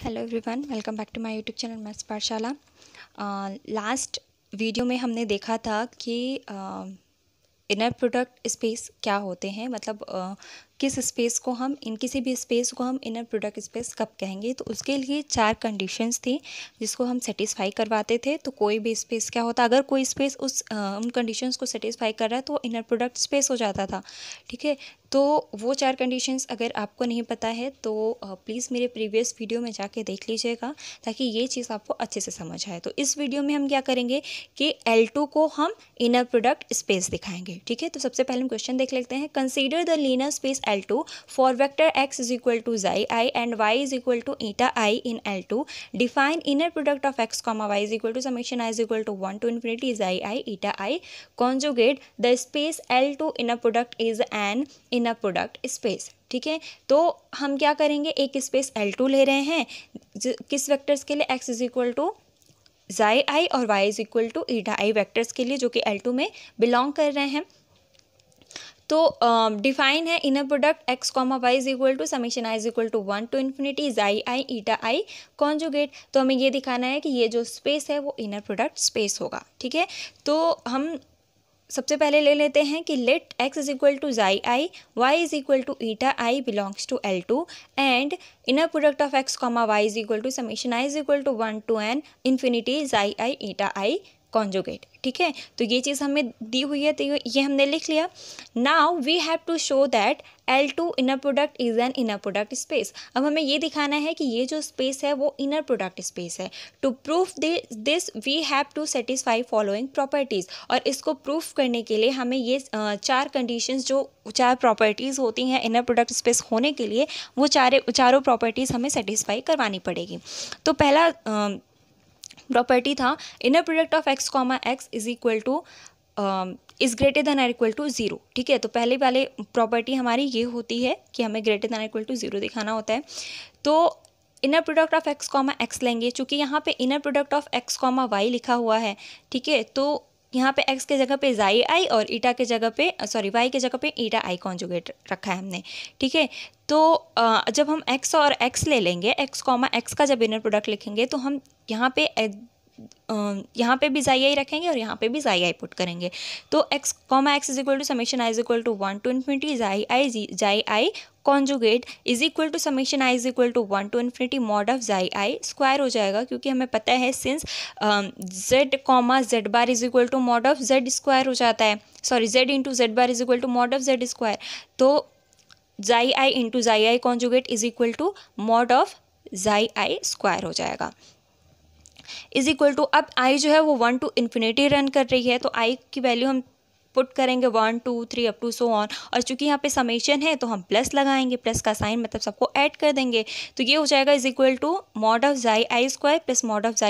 Hello everyone, welcome back to my YouTube channel maths Pathshala. Last video में हमने देखा था कि इनर प्रोडक्ट स्पेस क्या होते हैं, मतलब किस स्पेस को हम किसी भी स्पेस को हम इनर प्रोडक्ट स्पेस कब कहेंगे। तो उसके लिए 4 कंडीशंस थी जिसको हम सेटिस्फाई करवाते थे। तो कोई भी स्पेस क्या होता, अगर कोई स्पेस उन कंडीशंस को सेटिस्फाई कर रहा है तो इनर प्रोडक्ट स्पेस हो जाता था। ठीक है, तो वो 4 कंडीशंस अगर आपको नहीं पता है तो प्लीज़ मेरे प्रीवियस वीडियो में जाके देख लीजिएगा ताकि ये चीज़ आपको अच्छे से समझ आए। तो इस वीडियो में हम क्या करेंगे कि L2 को हम इनर प्रोडक्ट स्पेस दिखाएंगे। ठीक है, तो सबसे पहले हम क्वेश्चन देख लेते हैं। Consider the linear space L2 for vector x is equal to xi and y is equal to eta I in L2। Define inner product of x comma y is equal to summation i is equal to 1 to infinity xi eta I conjugate the space L2 inner product is an inner product space. ठीक है, तो हम क्या करेंगे, एक space L2 ले रहे हैं किस वेक्टर्स के लिए, x is equal to xi और y is equal to eta I vectors के लिए जो कि L2 में बिलोंग कर रहे हैं। तो डिफाइन है inner product x comma y is equal to summation i is equal to 1 to infinity xi eta I conjugate. तो हमें ये दिखाना है कि ये जो स्पेस है वो इनर प्रोडक्ट स्पेस होगा। ठीक है, तो हम सबसे पहले ले लेते हैं कि let x is equal to xi y is equal to eta I belongs to L2 and inner product of x comma y is equal to summation i is equal to 1 to n infinity xi eta I conjugate. ठीक है, तो ये चीज़ हमें दी हुई है, तो ये हमने लिख लिया। Now we have to show that L2 inner product is an inner product space. अब हमें ये दिखाना है कि ये जो स्पेस है वो इनर प्रोडक्ट स्पेस है। To proof this we have to satisfy following properties. और इसको प्रूफ करने के लिए हमें ये 4 कंडीशंस, जो 4 प्रॉपर्टीज़ होती हैं इनर प्रोडक्ट स्पेस होने के लिए, वो चारों प्रॉपर्टीज़ हमें सेटिस्फाई करवानी पड़ेगी। तो पहला प्रॉपर्टी था inner product of x comma x is equal two is greater than और इक्वल टू 0। ठीक है, तो पहले वाले प्रॉपर्टी हमारी ये होती है कि हमें ग्रेटर दैन और इक्वल टू 0 दिखाना होता है। तो inner product of x comma x लेंगे, चूँकि यहाँ पे inner product of x comma y लिखा हुआ है। ठीक है, तो यहाँ पे x के जगह पे xi I और eta के जगह पे y के जगह पे eta I कॉन्जुगेट रखा है हमने। ठीक है, तो जब हम x और x ले लेंगे, x कॉमा एक्स का जब इनर प्रोडक्ट लिखेंगे तो हम यहाँ पे भी xi रखेंगे और यहाँ पे भी xi पुट करेंगे। तो x comma x is equal to summation i is equal to 1 to infinity xi I conjugate is equal to summation i is equal to 1 to infinity mod of xi I square हो जाएगा, क्योंकि हमें पता है since z comma z bar is equal to mod of z square हो जाता है, sorry z into z bar is equal to mod of z square. तो xi I into xi I conjugate is equal to mod of xi I square हो जाएगा, is equal to, अब i जो है वो 1 टू इन्फिनिटी रन कर रही है, तो i की वैल्यू हम पुट करेंगे 1 2 3 अप टू सो ऑन। और चूंकि यहाँ पे समेशन है तो हम प्लस लगाएंगे, प्लस का साइन मतलब सबको ऐड कर देंगे। तो ये हो जाएगा is equal to mod of xi I square plus mod of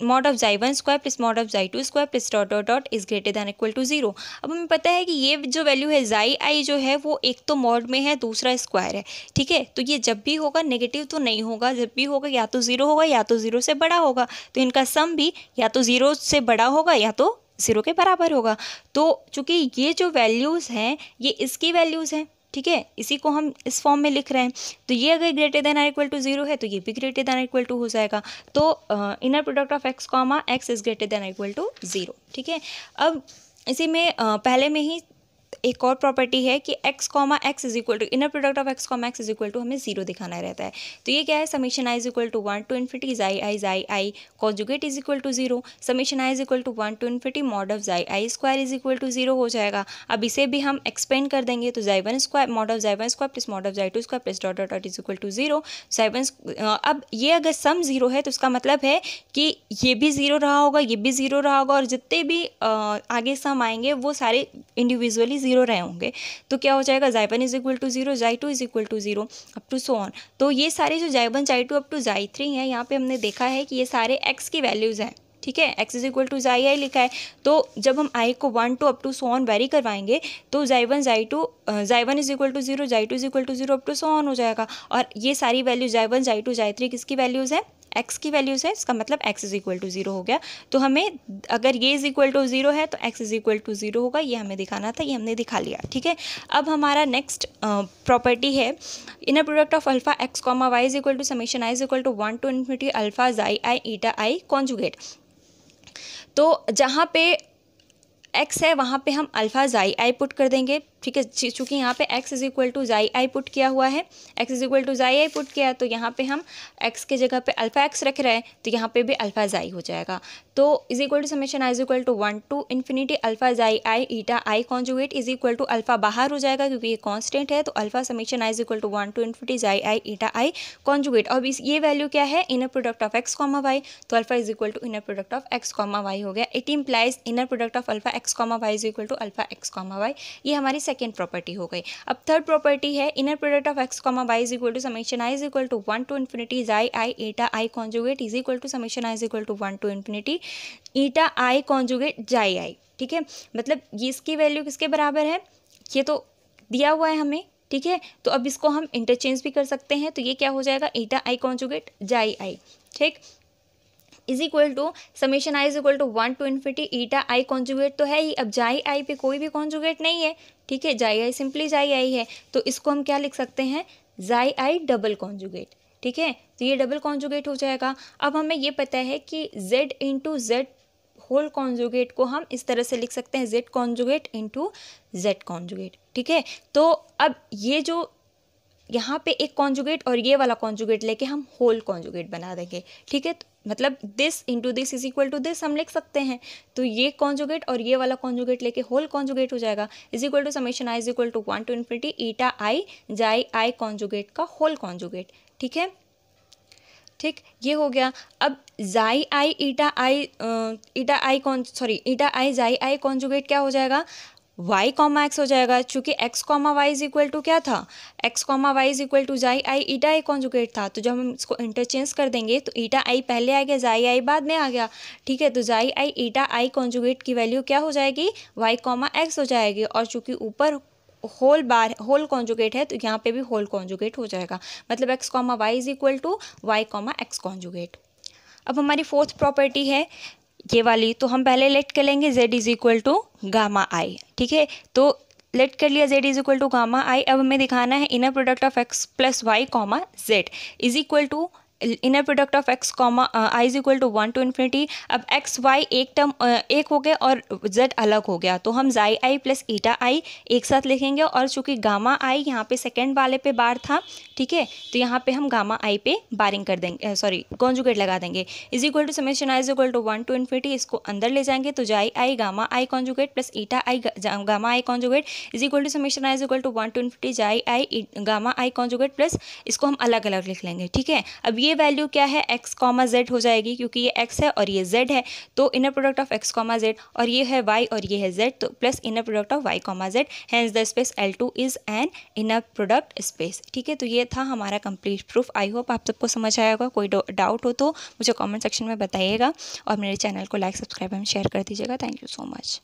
mod of xi1 square plus mod of xi2 square plus dot dot dot is greater than equal to 0। अब हमें पता है कि ये जो वैल्यू है xi I जो है वो एक तो मॉड में है, दूसरा स्क्वायर है। ठीक है, तो ये जब भी होगा नेगेटिव तो नहीं होगा, जब भी होगा या तो 0 होगा या तो 0 से बड़ा होगा। तो इनका सम भी या तो 0 से बड़ा होगा या तो 0 के बराबर होगा। तो चूंकि ये जो वैल्यूज़ हैं ये इसकी वैल्यूज़ हैं, ठीक है, इसी को हम इस फॉर्म में लिख रहे हैं। तो ये अगर ग्रेटर देन और इक्वल टू 0 है तो ये भी ग्रेटर देन और इक्वल टू हो जाएगा। तो inner product of x comma x is greater than और इक्वल टू 0। ठीक है, अब इसी में पहले में ही एक और प्रॉपर्टी है कि x comma x is equal to inner product of x comma x is equal to हमें 0 दिखाना रहता है। तो ये क्या है, summation i is equal to 1 to infinity xi I conjugate is equal to 0, summation i is equal to 1 to infinity mod of xi square is equal to 0 हो जाएगा। अब इसे भी हम एक्सपेंड कर देंगे, तो xi1 square mod of xi1 square plus mod of xi2 square plus dot dot dot is equal to 0 xi1। अब ये अगर सम 0 है तो इसका मतलब है कि ये भी 0 रहा होगा, ये भी 0 रहा होगा, और जितने भी आगे सम आएंगे वो सारे इंडिविजुअली 0 रहे होंगे। तो क्या हो जाएगा, xi1 is equal to 0, xi2 is equal to 0 up to so on. तो ये सारे जो xi1 xi2 up to xi3 हैं, यहाँ पे हमने देखा है कि ये सारे x की वैल्यूज़ हैं। ठीक है, x is equal to xi I लिखा है, तो जब हम i को 1 to up to so on vary करवाएंगे तो xi1 is equal to 0, xi2 is equal to 0 up to so on हो जाएगा। और ये सारी वैल्यू xi1 xi2 xi3 किसकी वैल्यूज़ हैं, एक्स की वैल्यूज़ है, इसका मतलब एक्स इज इक्वल टू 0 हो गया। तो हमें अगर ये इज इक्वल टू 0 है तो एक्स इज इक्वल टू 0 होगा, ये हमें दिखाना था, ये हमने दिखा लिया। ठीक है, अब हमारा नेक्स्ट प्रॉपर्टी है inner product of alpha x comma y is equal to summation i is equal to 1 to infinity alpha xi i eta i conjugate. तो जहाँ पे x है वहाँ पे हम अल्फ़ा जाई आई पुट कर देंगे। ठीक है, चूँकि यहाँ पे x is equal to xi I put किया हुआ है, x is equal to xi I put किया है, तो यहाँ पे हम x के जगह पे अल्फ़ा x रख रहे हैं, तो यहाँ पे भी अल्फ़ा जाई हो जाएगा। तो is equal to summation i is equal to 1 to infinity alpha xi i eta i conjugate is equal to alpha बाहर हो जाएगा क्योंकि ये कांस्टेंट है, तो alpha summation i is equal to 1 to infinity xi i eta i conjugate. और ये value क्या है, inner product of x comma y, तो alpha is equal to inner product of x comma y हो गया। It implies inner product of alpha x comma y is equal to alpha x comma y. ये हमारी second property हो गई। अब third property है inner product of x comma y is equal to summation i is equal to 1 to infinity xi i eta i conjugate is equal to summation i is equal to 1 to infinity eta i conjugate xi i. ठीक है, मतलब ये इसकी value किसके बराबर है, ये तो दिया हुआ है हमें। ठीक है, तो अब इसको हम इंटरचेंज भी कर सकते हैं, तो ये क्या हो जाएगा, ईटा आई कॉन्जुगेट जाई आई। ठीक, is equal to summation i is equal to 1 to infinity eta i conjugate तो है ही, अब जाई आई पे कोई भी कॉन्जुगेट नहीं है। ठीक है, जाई आई सिंपली जाई आई है, तो इसको हम क्या लिख सकते हैं, जाई आई डबल कॉन्जुगेट। ठीक है, तो ये डबल कॉन्जुगेट हो जाएगा। अब हमें ये पता है कि z into z whole conjugate को हम इस तरह से लिख सकते हैं, z conjugate into z conjugate. ठीक है, तो अब ये जो यहाँ पे एक कॉन्जुगेट और ये वाला कॉन्जुगेट लेके हम होल कॉन्जुगेट बना देंगे। ठीक है, तो मतलब this into this is equal to this हम लिख सकते हैं, तो ये कॉन्जुगेट और ये वाला कॉन्जुगेट लेके होल कॉन्जुगेट हो जाएगा। Is equal to summation i is equal to 1 to infinity eta i xi i conjugate का होल कॉन्जुगेट। ठीक है, ठीक, ये हो गया। अब जाई i eta I eta i xi i conjugate क्या हो जाएगा, y कॉमा एक्स हो जाएगा, चूंकि x comma y is equal to क्या था, x comma y is equal to xi i eta i conjugate था। तो जब हम इसको इंटरचेंज कर देंगे तो ईटा आई पहले आ गया, जाई आई बाद में आ गया। ठीक है, तो xi i eta i conjugate की वैल्यू क्या हो जाएगी, y कॉमा एक्स हो जाएगी, और चूंकि ऊपर होल कॉन्जुगेट है तो यहाँ पे भी होल कॉन्जुगेट हो जाएगा, मतलब x comma y is equal to y comma x conjugate. अब हमारी फोर्थ प्रॉपर्टी है ये वाली, तो हम पहले लेट कर लेंगे z is equal to gamma i. ठीक है, तो लेट कर लिया z is equal to gamma i. अब हमें दिखाना है inner product of x plus y comma z is equal to inner product of x comma i is equal to 1 to infinity. अब x y एक term एक हो गया और z अलग हो गया, तो हम जाई आई प्लस ईटा आई एक साथ लिखेंगे, और चूंकि गामा आई यहाँ पे सेकेंड वाले पे बार था, ठीक है, तो यहाँ पे हम गामा आई पे बारिंग कर देंगे, सॉरी कॉन्जुगेट लगा देंगे। Is equal to summation i is equal to 1 to infinity, इसको अंदर ले जाएंगे तो xi i gamma i conjugate plus eta i gamma i conjugate is equal to summation i is equal to 1 to infinity xi i gamma i conjugate plus इसको हम अलग अलग लिख लेंगे। ठीक है, अब ये वैल्यू क्या है, x कॉमा जेड हो जाएगी, क्योंकि ये x है और ये z है, तो inner product of x comma Z, और ये है y और ये है z, तो plus inner product of y comma Z, hence the space L2 is an inner product space. ठीक है, तो ये था हमारा कंप्लीट प्रूफ। आई होप आप सबको समझ आया होगा। कोई डाउट हो तो मुझे कमेंट सेक्शन में बताइएगा, और मेरे चैनल को लाइक सब्सक्राइब एंड शेयर कर दीजिएगा। Thank you so much.